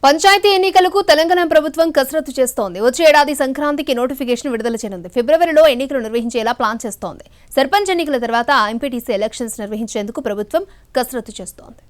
పంచాయతీ ఎన్నికలకు తెలంగాణ ప్రభుత్వం కసరత్తు చేస్తోంది. వచ్చే ఏడాది సంక్రాంతికి నోటిఫికేషన్ విడుదల చేయనుంది. ఫిబ్రవరిలో ఎన్నికలు నిర్వహించేలా ప్లాన్ చేస్తోంది. సర్పంచ్ ఎన్నికల తర్వాత ఎంపీటీసీ ఎలక్షన్స్ నిర్వహించేందుకు ప్రభుత్వం కసరత్తు చేస్తోంది.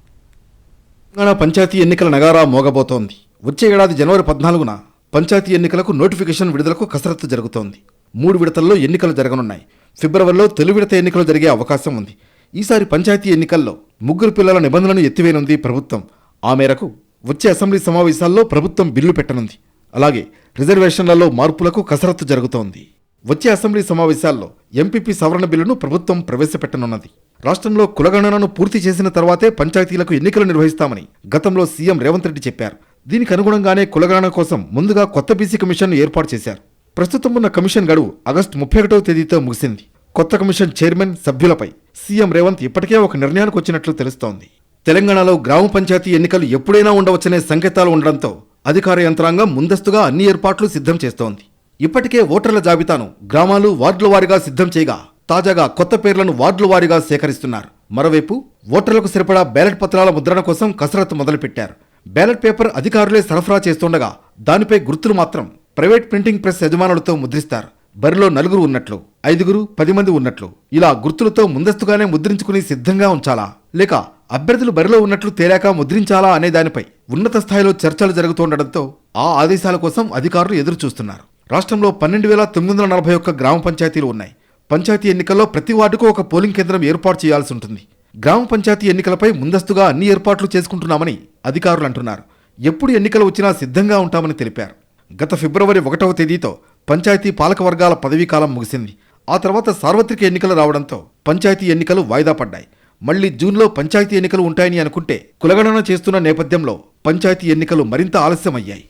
తెలంగాణ పంచాయతీ ఎన్నికల నగారా మోగబోతోంది. వచ్చే ఏడాది జనవరి 14న పంచాయతీ ఎన్నికలకు నోటిఫికేషన్ విడుదలకు కసరత్తు జరుగుతోంది. 3 విడతల్లో ఎన్నికలు జరగనున్నాయి. ఫిబ్రవరిలో తొలి విడత ఎన్నికలు జరిగే అవకాశం ఉంది. ఈసారి పంచాయతీ ఎన్నికల్లో 3 పిల్లల నిబంధనలను ఎత్తివేయనుంది ప్రభుత్వం. ఆ మేరకు వచ్చే అసెంబ్లీ సమావేశాల్లో ప్రభుత్వం బిల్లు పెట్టనుంది. అలాగే రిజర్వేషన్లలో మార్పులకు కసరత్తు జరుగుతోంది. వచ్చే అసెంబ్లీ సమావేశాల్లో ఎంపీపీ సవరణ బిల్లును ప్రభుత్వం ప్రవేశపెట్టనున్నది. రాష్ట్రంలో కులగణనను పూర్తి చేసిన తర్వాతే పంచాయతీలకు ఎన్నికలు నిర్వహిస్తామని గతంలో సీఎం రేవంత్ రెడ్డి చెప్పారు. దీనికి అనుగుణంగానే కులగణన కోసం ముందుగా కొత్త బీసీ కమిషన్ ఏర్పాటు చేశారు. ప్రస్తుతం ఉన్న కమిషన్ గడువు ఆగస్టు 31వ తేదీతో ముగిసింది. కొత్త కమిషన్ చైర్మన్, సభ్యులపై సీఎం రేవంత్ ఇప్పటికే ఒక నిర్ణయానికి వచ్చినట్లు తెలుస్తోంది. తెలంగాణలో గ్రామ పంచాయతీ ఎన్నికలు ఎప్పుడైనా ఉండవచ్చనే సంకేతాలు ఉండడంతో అధికార యంత్రాంగం ముందస్తుగా అన్ని ఏర్పాట్లు సిద్ధం చేస్తోంది. ఇప్పటికే ఓటర్ల జాబితాను గ్రామాలు, వార్డుల వారీగా సిద్ధం చేయగా తాజాగా కొత్త పేర్లను వార్డుల వారీగా సేకరిస్తున్నారు. మరోవైపు ఓటర్లకు సరిపడా బ్యాలెట్ పత్రాల ముద్రణ కోసం కసరత్తు మొదలుపెట్టారు. బ్యాలెట్ పేపర్ అధికారులే సరఫరా చేస్తుండగా దానిపై గుర్తులు మాత్రం ప్రైవేట్ ప్రింటింగ్ ప్రెస్ యజమానులతో ముద్రిస్తారు. బరిలో 4 ఉన్నట్లు, 5, 10 మంది ఉన్నట్లు ఇలా గుర్తులతో ముందస్తుగానే ముద్రించుకుని సిద్ధంగా ఉంచాలా, లేక అభ్యర్థులు బరిలో ఉన్నట్లు తేలాక ముద్రించాలా అనే దానిపై ఉన్నత స్థాయిలో చర్చలు జరుగుతుండటంతో ఆ ఆదేశాల కోసం అధికారులు ఎదురు చూస్తున్నారు. రాష్ట్రంలో 12,941 గ్రామ పంచాయతీలు ఉన్నాయి. పంచాయతీ ఎన్నికల్లో ప్రతి వార్డుకు ఒక పోలింగ్ కేంద్రం ఏర్పాటు చేయాల్సి ఉంటుంది. గ్రామ పంచాయతీ ఎన్నికలపై ముందస్తుగా అన్ని ఏర్పాట్లు చేసుకుంటున్నామని అధికారులు అంటున్నారు. ఎప్పుడు ఎన్నికలు వచ్చినా సిద్ధంగా ఉంటామని తెలిపారు. గత ఫిబ్రవరి 1వ తేదీతో పంచాయతీ పాలకవర్గాల పదవీకాలం ముగిసింది. ఆ తర్వాత సార్వత్రిక ఎన్నికలు రావడంతో పంచాయతీ ఎన్నికలు వాయిదా పడ్డాయి. మళ్లీ జూన్లో పంచాయతీ ఎన్నికలు ఉంటాయని అనుకుంటే కులగణన చేస్తున్న నేపథ్యంలో పంచాయతీ ఎన్నికలు మరింత ఆలస్యమయ్యాయి.